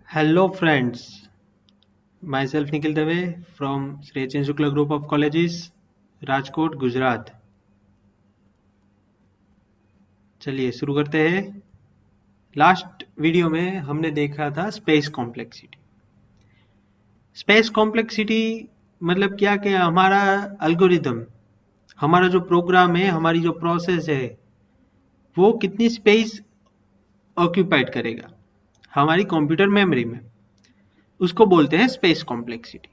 Hello friends, myself Nikhil Dave from Sri H N Shukla Group of Colleges, Rajkot Gujarat. चलिए शुरू करते हैं। Last video में हमने देखा था स्पेस कॉम्प्लेक्सिटी। स्पेस कॉम्प्लेक्सिटी मतलब क्या कि हमारा एल्गोरिदम, हमारा जो प्रोग्राम है, हमारी जो प्रोसेस है, वो कितनी स्पेस ऑक्यूपाइड करेगा हमारी कंप्यूटर मेमोरी में, उसको बोलते हैं स्पेस कॉम्प्लेक्सिटी।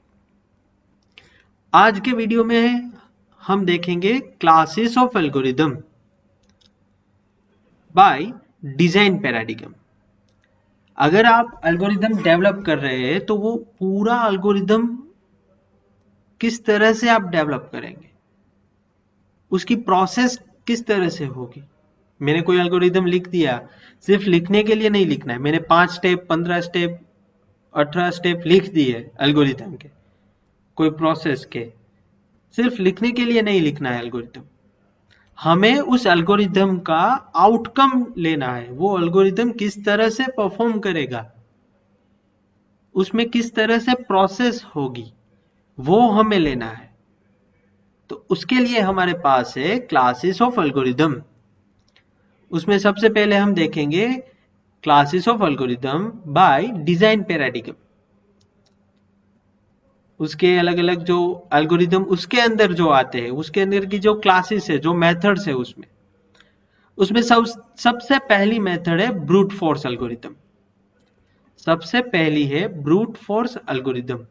आज के वीडियो में हम देखेंगे classes of algorithm by design paradigm. अगर आप एल्गोरिदम डेवलप कर रहे हैं तो वो पूरा एल्गोरिदम किस तरह से आप डेवलप करेंगे, उसकी प्रोसेस किस तरह से होगी। मैंने कोई एल्गोरिदम लिख दिया, सिर्फ लिखने के लिए नहीं लिखना है। मैंने 5 स्टेप, 15 स्टेप, 18 स्टेप लिख दिए एल्गोरिदम के, कोई प्रोसेस के, सिर्फ लिखने के लिए नहीं लिखना है एल्गोरिदम। हमें उस एल्गोरिदम का आउटकम लेना है, वो एल्गोरिदम किस तरह से परफॉर्म करेगा, उसमें किस तरह से प्रोसेस होगी, वो हमें लेना है। तो उसके लिए हमारे पास है क्लासेस ऑफ एल्गोरिदम। उसमें सबसे पहले हम देखेंगे classes of algorithm by design paradigm. उसके अलग अलग जो एल्गोरिदम उसके अंदर जो आते हैं, उसके अंदर की जो क्लासेस है, जो मेथड्स है, उसमें सबसे पहली मेथड है ब्रूट फोर्स एल्गोरिदम। सबसे पहली है ब्रूट फोर्स एल्गोरिदम।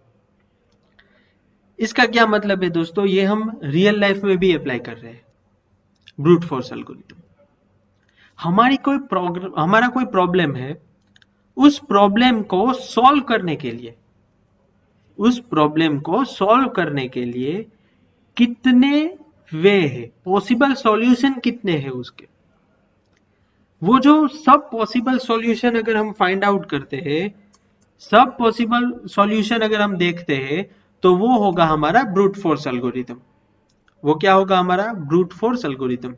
इसका क्या मतलब है दोस्तों, ये हम रियल लाइफ में भी अप्लाई कर रहे हैं। ब्रूट फोर्स एल्गोरिदम, हमारा कोई प्रॉब्लम है, उस प्रॉब्लम को सॉल्व करने के लिए, कितने वे है, पॉसिबल सॉल्यूशन कितने हैं उसके, वो जो सब पॉसिबल सॉल्यूशन अगर हम फाइंड आउट करते हैं, सब पॉसिबल सॉल्यूशन अगर हम देखते हैं, तो वो होगा हमारा ब्रूट फोर्स एल्गोरिदम। वो क्या होगा हमारा ब्रूट फोर्स एल्गोरिदम।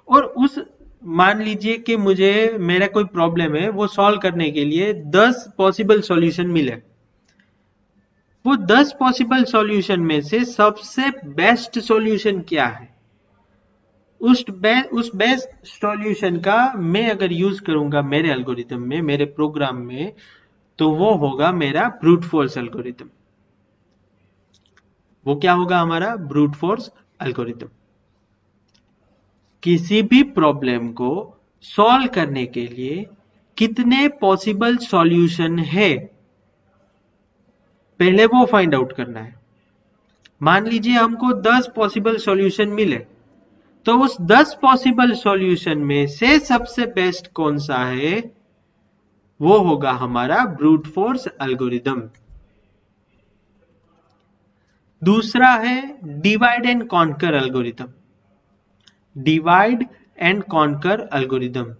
और उस मान लीजिए कि मेरा कोई प्रॉब्लम है, वो सॉल्व करने के लिए 10 पॉसिबल सॉल्यूशन मिले। वो 10 पॉसिबल सॉल्यूशन में से सबसे बेस्ट सॉल्यूशन क्या है, उस बेस्ट सॉल्यूशन का मैं अगर यूज करूंगा मेरे एल्गोरिदम में, मेरे प्रोग्राम में, तो वो होगा मेरा ब्रूट फोर्स एल्गोरिदम। वो क्या होगा हमारा ब्रूट फोर्स एल्गोरिदम। किसी भी प्रॉब्लम को सॉल्व करने के लिए कितने पॉसिबल सॉल्यूशन है, पहले वो फाइंड आउट करना है। मान लीजिए हमको 10 पॉसिबल सॉल्यूशन मिले, तो उस 10 पॉसिबल सॉल्यूशन में से सबसे बेस्ट कौन सा है, वो होगा हमारा ब्रूट फोर्स एल्गोरिदम। दूसरा है divide and conquer algorithm. Divide and conquer algorithm,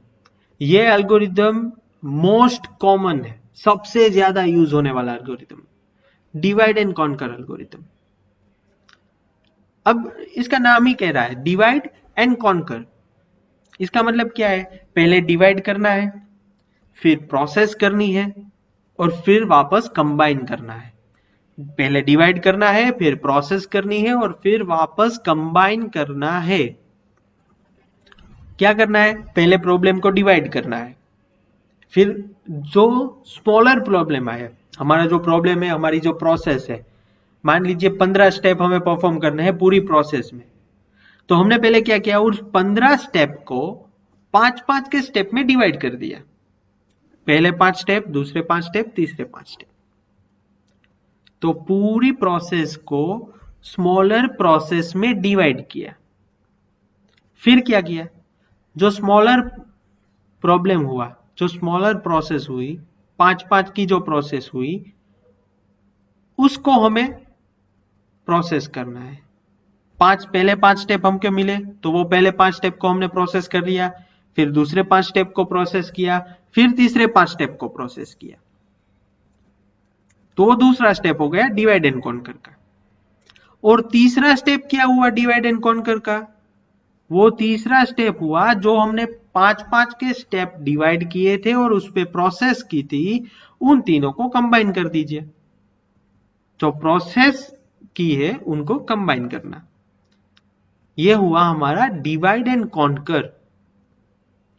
ये एल्गोरिदम मोस्ट कॉमन है, सबसे ज्यादा यूज होने वाला algorithm, divide and conquer algorithm. अब इसका नाम ही कह रहा है डिवाइड एंड कॉन्कर। इसका मतलब क्या है, पहले डिवाइड करना है, फिर प्रोसेस करनी है, और फिर वापस कंबाइन करना है। पहले डिवाइड करना है, फिर प्रोसेस करनी है, और फिर वापस कंबाइन करना है। क्या करना है, पहले प्रॉब्लम को डिवाइड करना है, फिर जो स्मॉलर प्रॉब्लम है, हमारा जो प्रॉब्लम है, हमारी जो प्रोसेस है, मान लीजिए 15 स्टेप हमें परफॉर्म करने हैं पूरी प्रोसेस में, तो हमने पहले क्या किया, उस 15 स्टेप को 5-5 के स्टेप में डिवाइड कर दिया। पहले 5 स्टेप, दूसरे 5 स्टेप, तीसरे 5 स्टेप। तो पूरी प्रोसेस को स्मॉलर प्रोसेस में डिवाइड किया। फिर क्या किया, जो स्मॉलर प्रॉब्लम हुआ, जो स्मॉलर प्रोसेस हुई, 5-5 की जो प्रोसेस हुई, उसको हमें प्रोसेस करना है। पहले 5 स्टेप हमको मिले, तो वो पहले 5 स्टेप को हमने प्रोसेस कर लिया, फिर दूसरे 5 स्टेप को प्रोसेस किया, फिर तीसरे 5 स्टेप को प्रोसेस किया। तो वो दूसरा स्टेप हो गया डिवाइड एंड कॉन्कर का। और तीसरा स्टेप क्या हुआ डिवाइड एंड कॉन्कर का, वो तीसरा स्टेप हुआ जो हमने 5-5 के स्टेप डिवाइड किए थे और उस पे प्रोसेस की थी, उन तीनों को कंबाइन कर दीजिए। जो प्रोसेस की है उनको कंबाइन करना, ये हुआ हमारा डिवाइड एंड कॉन्कर।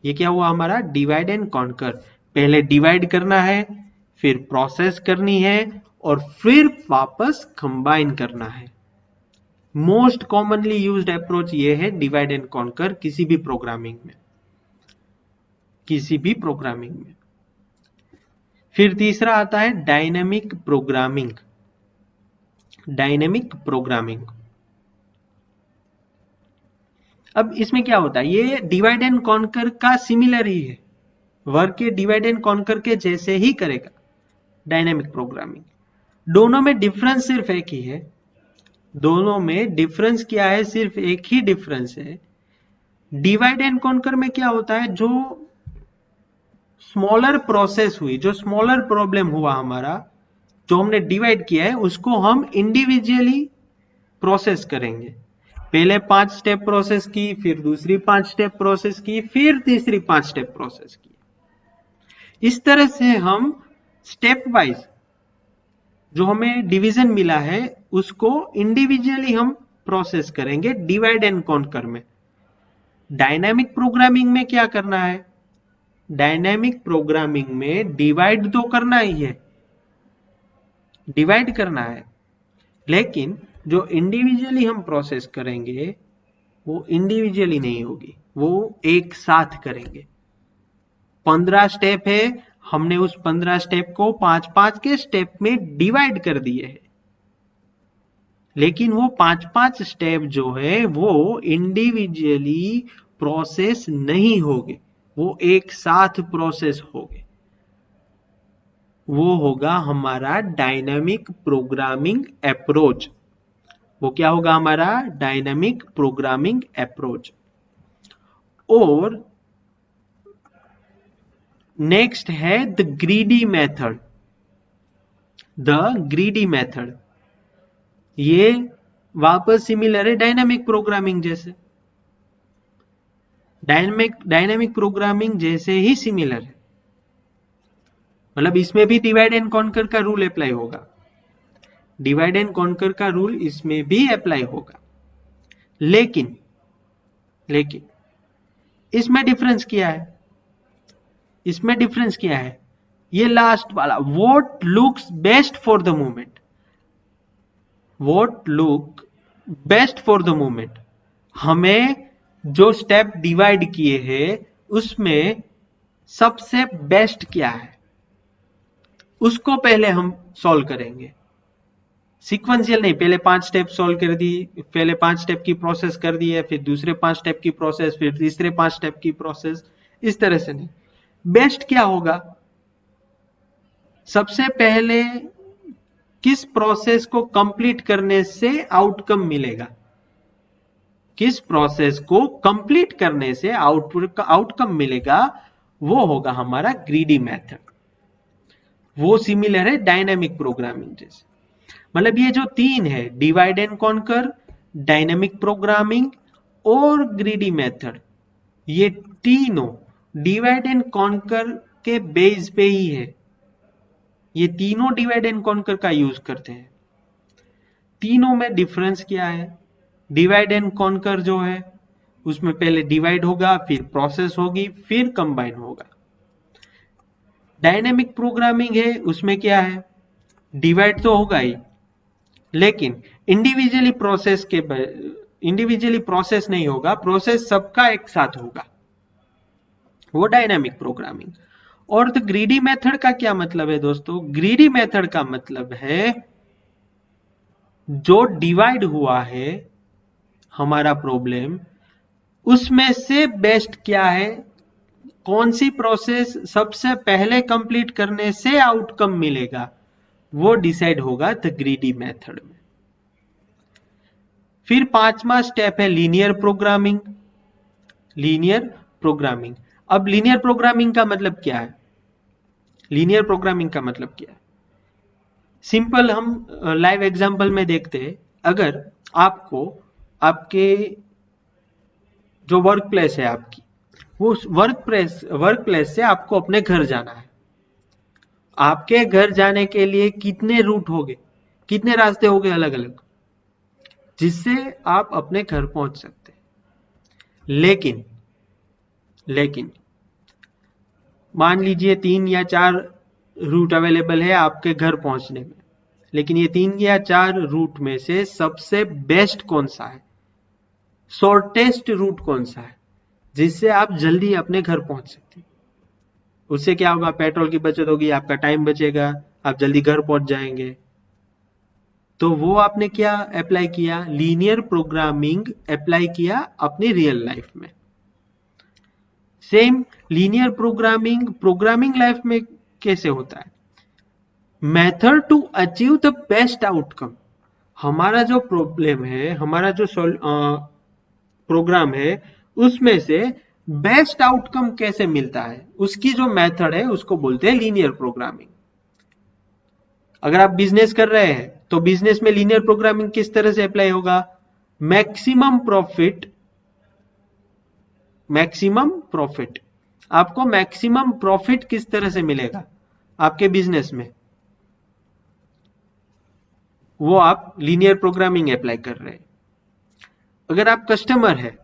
ये क्या हुआ हमारा डिवाइड एंड कॉन्कर। पहले डिवाइड करना है, फिर प्रोसेस करनी है और फिर वापस कंबाइन करना है। मोस्ट कॉमनली यूज्ड अप्रोच ये है डिवाइड एंड कॉन्कर किसी भी प्रोग्रामिंग में, किसी भी प्रोग्रामिंग में। फिर तीसरा आता है डायनेमिक प्रोग्रामिंग। डायनेमिक प्रोग्रामिंग, अब इसमें क्या होता है, ये डिवाइड एंड कॉन्कर का सिमिलर ही है, वर्क के डिवाइड एंड कॉन्कर के जैसे ही करेगा डायनेमिक प्रोग्रामिंग। दोनों में डिफरेंस सिर्फ एक ही है, दोनों में डिफरेंस क्या है, सिर्फ एक ही डिफरेंस है। डिवाइड एंड कॉन्कर में क्या होता है, जो स्मॉलर प्रोसेस हुई, जो स्मॉलर प्रॉब्लम हुआ हमारा, जो हमने डिवाइड किया है, उसको हम इंडिविजुअली प्रोसेस करेंगे। पहले 5 स्टेप प्रोसेस की, फिर दूसरी 5 स्टेप प्रोसेस की, फिर तीसरी 5 स्टेप प्रोसेस की। इस तरह से हम स्टेप वाइज जो हमें डिवीजन मिला है उसको इंडिविजुअली हम प्रोसेस करेंगे डिवाइड एंड कॉन्कर में। डायनामिक प्रोग्रामिंग में क्या करना है, डायनामिक प्रोग्रामिंग में डिवाइड तो करना ही है, डिवाइड करना है, लेकिन जो इंडिविजुअली हम प्रोसेस करेंगे वो इंडिविजुअली नहीं होगी, वो एक साथ करेंगे। 15 स्टेप है, हमने उस 15 स्टेप को 5-5 के स्टेप में डिवाइड कर दिए है, लेकिन वो 5-5 स्टेप जो है वो इंडिविजुअली प्रोसेस नहीं होंगे, वो एक साथ प्रोसेस होंगे। वो होगा हमारा डायनामिक प्रोग्रामिंग अप्रोच। वो क्या होगा हमारा डायनामिक प्रोग्रामिंग अप्रोच। और नेक्स्ट है the greedy method. The greedy method ये वापस सिमिलर है डायनामिक प्रोग्रामिंग जैसे, डायनामिक प्रोग्रामिंग जैसे ही सिमिलर है, मतलब इसमें भी डिवाइड एंड कॉन्कर का रूल अप्लाई होगा, डिवाइड एंड कॉन्कर का रूल इसमें भी अप्लाई होगा। लेकिन इसमें डिफरेंस क्या है, इसमें डिफरेंस क्या है, ये लास्ट वाला what looks best for the moment. What look best for the moment, हमें जो स्टेप डिवाइड किए हैं उसमें सबसे बेस्ट क्या है उसको पहले हम सॉल्व करेंगे। सीक्वेंशियल नहीं, पहले 5 स्टेप सॉल्व कर दी, पहले 5 स्टेप की प्रोसेस कर दी है, फिर दूसरे 5 स्टेप की प्रोसेस, फिर तीसरे 5 स्टेप की प्रोसेस, इस तरह से नहीं। बेस्ट क्या होगा, सबसे पहले किस प्रोसेस को कंप्लीट करने से आउटकम मिलेगा, किस प्रोसेस को कंप्लीट करने से आउटकम मिलेगा, वो होगा हमारा ग्रीडी मेथड। वो सिमिलर है डायनामिक प्रोग्रामिंग जैसे। मतलब ये जो 3 है, divide and conquer, dynamic programming और ग्रीडी मेथड, ये तीनों डिवाइड एंड कॉन्कर के बेस पे ही है, ये तीनों डिवाइड एंड कॉन्कर का यूज करते हैं। तीनों में डिफरेंस क्या है, डिवाइड एंड कॉन्कर जो है उसमें पहले डिवाइड होगा, फिर प्रोसेस होगी, फिर कंबाइन होगा। डायनेमिक प्रोग्रामिंग है, उसमें क्या है, डिवाइड तो होगा ही, लेकिन इंडिविजुअली प्रोसेस नहीं होगा, प्रोसेस सबका एक साथ होगा, वो डायनामिक प्रोग्रामिंग। और द ग्रीडी मेथड का क्या मतलब है दोस्तों, ग्रीडी मेथड का मतलब है जो डिवाइड हुआ है हमारा प्रॉब्लम, उसमें से बेस्ट क्या है, कौन सी प्रोसेस सबसे पहले कंप्लीट करने से आउटकम मिलेगा, वो डिसाइड होगा द ग्रीडी मेथड में। फिर 5वां स्टेप है लीनियर प्रोग्रामिंग। लीनियर प्रोग्रामिंग, अब लीनियर प्रोग्रामिंग का मतलब क्या है, लीनियर प्रोग्रामिंग का मतलब क्या है, सिंपल हम लाइव एग्जांपल में देखते हैं। अगर आपको आपके जो वर्क प्लेस है आपकी, वो वर्क प्लेस से आपको अपने घर जाना है। आपके घर जाने के लिए कितने रूट होंगे, कितने रास्ते होंगे अलग अलग, जिससे आप अपने घर पहुंच सकते हैं। लेकिन लेकिन मान लीजिए 3 या 4 रूट अवेलेबल है आपके घर पहुंचने में, लेकिन ये 3 या 4 रूट में से सबसे बेस्ट कौन सा है, शॉर्टेस्ट रूट कौन सा है, जिससे आप जल्दी अपने घर पहुंच सकते हैं। उससे क्या होगा, पेट्रोल की बचत होगी, आपका टाइम बचेगा, आप जल्दी घर पहुंच जाएंगे। तो वो आपने क्या अप्लाई किया, लीनियर प्रोग्रामिंग अप्लाई किया अपनी रियल लाइफ में। सेम लीनियर प्रोग्रामिंग लाइफ में कैसे होता है, method to achieve the best outcome. हमारा जो प्रॉब्लम है, हमारा जो प्रोग्राम है, उसमें से बेस्ट आउटकम कैसे मिलता है, उसकी जो मेथड है उसको बोलते हैं लीनियर प्रोग्रामिंग। अगर आप बिजनेस कर रहे हैं तो बिजनेस में लीनियर प्रोग्रामिंग किस तरह से अप्लाई होगा, मैक्सिमम प्रॉफिट, आपको मैक्सिमम प्रॉफिट किस तरह से मिलेगा आपके बिजनेस में, वो आप लीनियर प्रोग्रामिंग अप्लाई कर रहे हैं। अगर आप कस्टमर है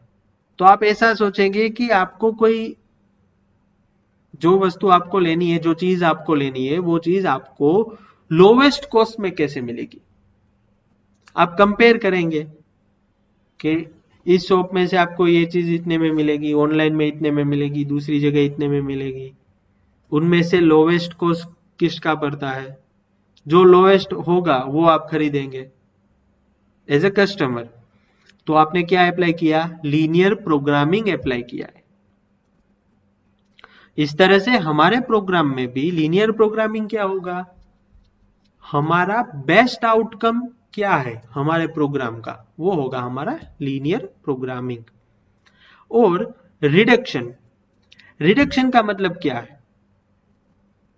तो आप ऐसा सोचेंगे कि आपको कोई जो वस्तु आपको लेनी है, जो चीज आपको लेनी है, वो चीज आपको लोवेस्ट कॉस्ट में कैसे मिलेगी। आप कंपेयर करेंगे कि इस शॉप में से आपको ये चीज इतने में मिलेगी, ऑनलाइन में इतने में मिलेगी, दूसरी जगह इतने में मिलेगी, उनमें से लोवेस्ट कॉस्ट किसका पड़ता है, जो लोवेस्ट होगा वो आप खरीदेंगे एज ए कस्टमर। तो आपने क्या अप्लाई किया, लीनियर प्रोग्रामिंग अप्लाई किया है। इस तरह से हमारे प्रोग्राम में भी लीनियर प्रोग्रामिंग क्या होगा, हमारा बेस्ट आउटकम क्या है हमारे प्रोग्राम का, वो होगा हमारा लीनियर प्रोग्रामिंग। और रिडक्शन का मतलब क्या है,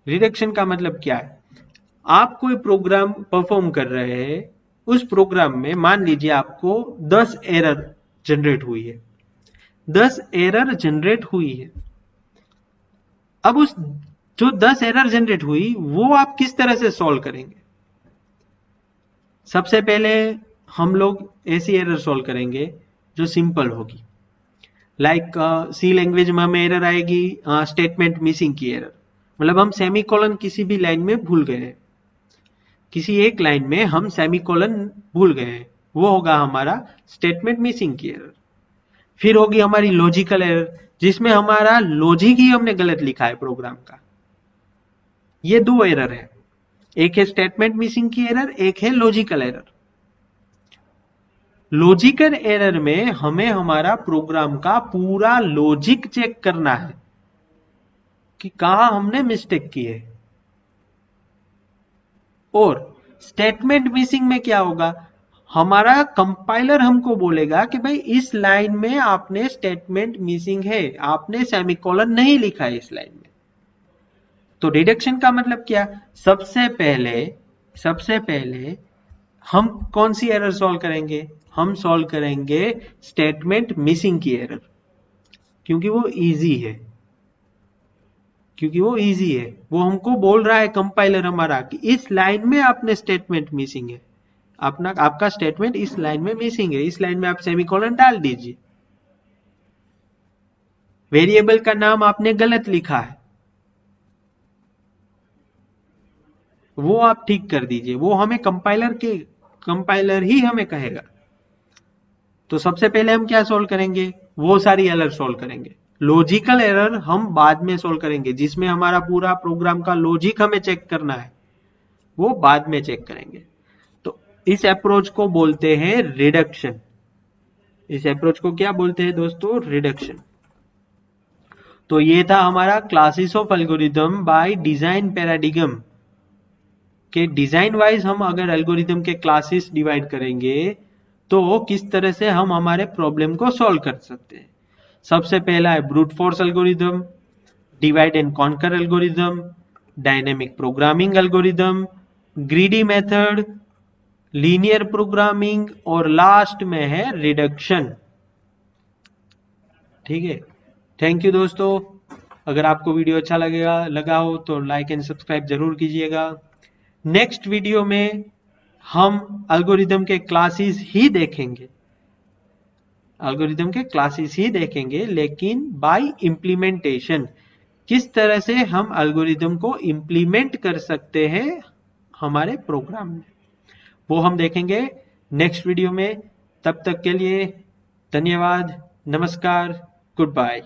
रिडक्शन का मतलब क्या है, आप कोई प्रोग्राम परफॉर्म कर रहे हैं, उस प्रोग्राम में मान लीजिए आपको 10 एरर जनरेट हुई है, 10 एरर जनरेट हुई है। अब उस जो 10 एरर जनरेट हुई वो आप किस तरह से सॉल्व करेंगे। सबसे पहले हम लोग ऐसी एरर सॉल्व करेंगे जो सिंपल होगी, लाइक सी लैंग्वेज में हमें एरर आएगी स्टेटमेंट मिसिंग की एरर, मतलब हम सेमीकोलन किसी भी लाइन में भूल गए हैं, किसी एक लाइन में हम सेमीकोलन भूल गए हैं, वो होगा हमारा स्टेटमेंट मिसिंग की एरर। फिर होगी हमारी लॉजिकल एरर, जिसमें हमारा लॉजिक ही हमने गलत लिखा है प्रोग्राम का। ये 2 एरर है, एक है स्टेटमेंट मिसिंग की एरर, एक है लॉजिकल एरर। लॉजिकल एरर में हमें हमारा प्रोग्राम का पूरा लॉजिक चेक करना है कि कहां हमने मिस्टेक की है। और स्टेटमेंट मिसिंग में क्या होगा, हमारा कंपाइलर हमको बोलेगा कि भाई इस लाइन में आपने स्टेटमेंट मिसिंग है, आपने सेमीकोलन नहीं लिखा है इस लाइन में। तो रिडक्शन का मतलब क्या, सबसे पहले हम कौन सी एरर सॉल्व करेंगे, हम सॉल्व करेंगे स्टेटमेंट मिसिंग की एरर, क्योंकि वो इजी है, वो हमको बोल रहा है कंपाइलर हमारा कि इस लाइन में आपने स्टेटमेंट मिसिंग है, आपका स्टेटमेंट इस लाइन में मिसिंग है, इस लाइन में आप सेमीकोलन डाल दीजिए, वेरिएबल का नाम आपने गलत लिखा है, वो आप ठीक कर दीजिए, वो हमें कंपाइलर ही हमें कहेगा। तो सबसे पहले हम क्या सॉल्व करेंगे, वो सारी एरर सॉल्व करेंगे। लॉजिकल एरर हम बाद में सॉल्व करेंगे, जिसमें हमारा पूरा प्रोग्राम का लॉजिक हमें चेक करना है, वो बाद में चेक करेंगे। तो इस अप्रोच को बोलते हैं रिडक्शन। इस अप्रोच को क्या बोलते हैं दोस्तों, रिडक्शन। तो ये था हमारा classes of algorithm by design paradigm के डिजाइन वाइज हम अगर एल्गोरिथम के क्लासेस डिवाइड करेंगे तो किस तरह से हम हमारे प्रॉब्लम को सॉल्व कर सकते हैं। सबसे पहला है brute force algorithm, divide and conquer algorithm, dynamic programming algorithm, greedy method, linear programming और लास्ट में है रिडक्शन। ठीक है, थैंक यू दोस्तों। अगर आपको वीडियो अच्छा लगा हो तो लाइक एंड सब्सक्राइब जरूर कीजिएगा। नेक्स्ट वीडियो में हम एल्गोरिदम के क्लासेस ही देखेंगे, लेकिन बाय इम्प्लीमेंटेशन, किस तरह से हम एल्गोरिदम को इम्प्लीमेंट कर सकते हैं हमारे प्रोग्राम में, वो हम देखेंगे नेक्स्ट वीडियो में। तब तक के लिए धन्यवाद, नमस्कार, गुड बाय।